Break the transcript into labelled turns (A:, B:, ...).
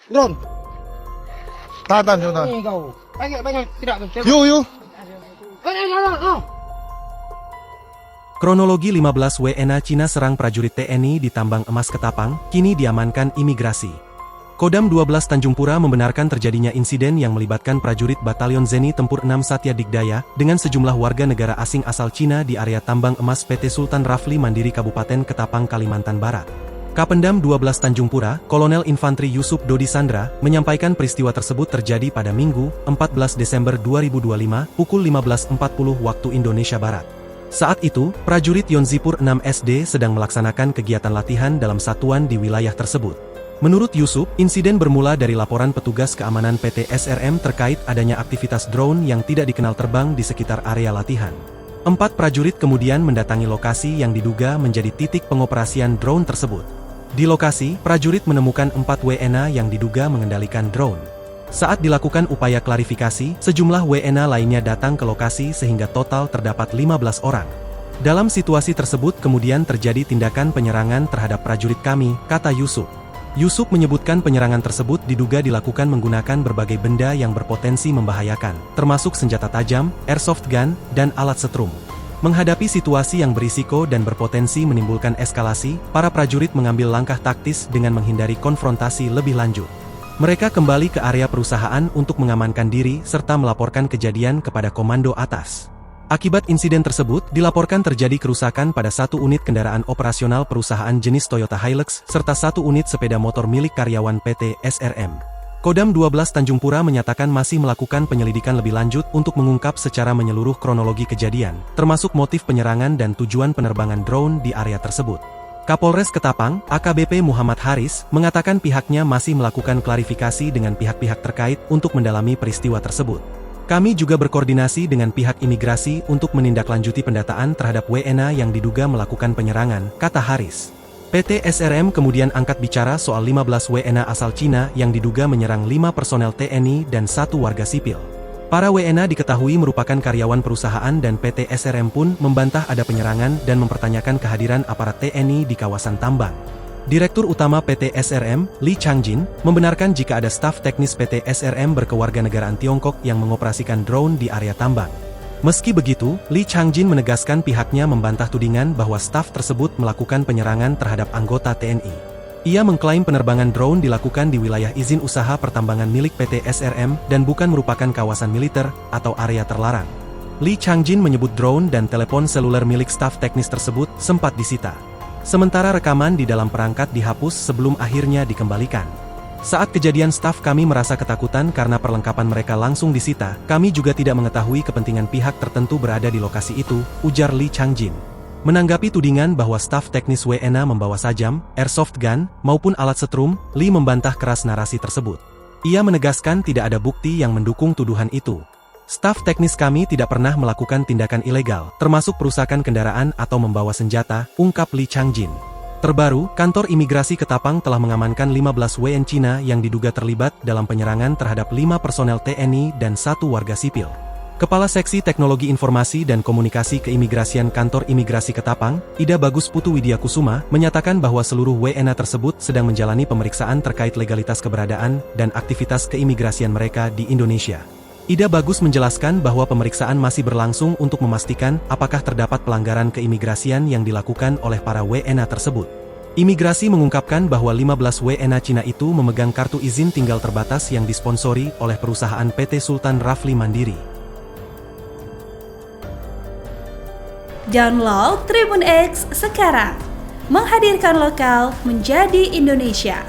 A: Drone.
B: Tahan, sebentar.
A: Ini kau. Banyak tidak betul.
B: Yuk.
C: Kronologi 15 WNA Cina serang prajurit TNI di tambang emas Ketapang, kini diamankan imigrasi. Kodam 12 Tanjung Pura membenarkan terjadinya insiden yang melibatkan prajurit Batalion Zeni Tempur 6 Satya Digdaya dengan sejumlah warga negara asing asal Cina di area tambang emas PT Sultan Rafli Mandiri Kabupaten Ketapang, Kalimantan Barat. Kapendam 12 Tanjung Pura, Kolonel Infantri Yusuf Dodi Sandra, menyampaikan peristiwa tersebut terjadi pada Minggu, 14 Desember 2025, pukul 15.40 waktu Indonesia Barat. Saat itu, prajurit Yonzipur 6 SD sedang melaksanakan kegiatan latihan dalam satuan di wilayah tersebut. Menurut Yusuf, insiden bermula dari laporan petugas keamanan PT SRM terkait adanya aktivitas drone yang tidak dikenal terbang di sekitar area latihan. 4 prajurit kemudian mendatangi lokasi yang diduga menjadi titik pengoperasian drone tersebut. Di lokasi, prajurit menemukan 4 WNA yang diduga mengendalikan drone. Saat dilakukan upaya klarifikasi, sejumlah WNA lainnya datang ke lokasi sehingga total terdapat 15 orang. Dalam situasi tersebut kemudian terjadi tindakan penyerangan terhadap prajurit kami, kata Yusuf. Yusuf menyebutkan penyerangan tersebut diduga dilakukan menggunakan berbagai benda yang berpotensi membahayakan, termasuk senjata tajam, airsoft gun, dan alat setrum. Menghadapi situasi yang berisiko dan berpotensi menimbulkan eskalasi, para prajurit mengambil langkah taktis dengan menghindari konfrontasi lebih lanjut. Mereka kembali ke area perusahaan untuk mengamankan diri serta melaporkan kejadian kepada komando atas. Akibat insiden tersebut, dilaporkan terjadi kerusakan pada 1 unit kendaraan operasional perusahaan jenis Toyota Hilux, serta 1 unit sepeda motor milik karyawan PT SRM. Kodam 12 Tanjung Pura menyatakan masih melakukan penyelidikan lebih lanjut untuk mengungkap secara menyeluruh kronologi kejadian, termasuk motif penyerangan dan tujuan penerbangan drone di area tersebut. Kapolres Ketapang, AKBP Muhammad Haris, mengatakan pihaknya masih melakukan klarifikasi dengan pihak-pihak terkait untuk mendalami peristiwa tersebut. Kami juga berkoordinasi dengan pihak imigrasi untuk menindaklanjuti pendataan terhadap WNA yang diduga melakukan penyerangan, kata Haris. PT SRM kemudian angkat bicara soal 15 WNA asal Cina yang diduga menyerang 5 personel TNI dan 1 warga sipil. Para WNA diketahui merupakan karyawan perusahaan dan PT SRM pun membantah ada penyerangan dan mempertanyakan kehadiran aparat TNI di kawasan tambang. Direktur Utama PT SRM, Li Changjin, membenarkan jika ada staf teknis PT SRM berkewarganegaraan Tiongkok yang mengoperasikan drone di area tambang. Meski begitu, Li Changjin menegaskan pihaknya membantah tudingan bahwa staf tersebut melakukan penyerangan terhadap anggota TNI. Ia mengklaim penerbangan drone dilakukan di wilayah izin usaha pertambangan milik PT SRM dan bukan merupakan kawasan militer atau area terlarang. Li Changjin menyebut drone dan telepon seluler milik staf teknis tersebut sempat disita. Sementara rekaman di dalam perangkat dihapus sebelum akhirnya dikembalikan. Saat kejadian staf kami merasa ketakutan karena perlengkapan mereka langsung disita, kami juga tidak mengetahui kepentingan pihak tertentu berada di lokasi itu, ujar Li Changjin. Menanggapi tudingan bahwa staf teknis WNA membawa sajam, airsoft gun, maupun alat setrum, Li membantah keras narasi tersebut. Ia menegaskan tidak ada bukti yang mendukung tuduhan itu. Staf teknis kami tidak pernah melakukan tindakan ilegal, termasuk perusakan kendaraan atau membawa senjata, ungkap Li Changjin. Terbaru, kantor imigrasi Ketapang telah mengamankan 15 WN Cina yang diduga terlibat dalam penyerangan terhadap 5 personel TNI dan 1 warga sipil. Kepala Seksi Teknologi Informasi dan Komunikasi Keimigrasian Kantor Imigrasi Ketapang, Ida Bagus Putu Widyakusuma, menyatakan bahwa seluruh WNA tersebut sedang menjalani pemeriksaan terkait legalitas keberadaan dan aktivitas keimigrasian mereka di Indonesia. Ida Bagus menjelaskan bahwa pemeriksaan masih berlangsung untuk memastikan apakah terdapat pelanggaran keimigrasian yang dilakukan oleh para WNA tersebut. Imigrasi mengungkapkan bahwa 15 WNA Cina itu memegang kartu izin tinggal terbatas yang disponsori oleh perusahaan PT Sultan Rafli Mandiri.
D: Download Tribun X sekarang, menghadirkan lokal menjadi Indonesia.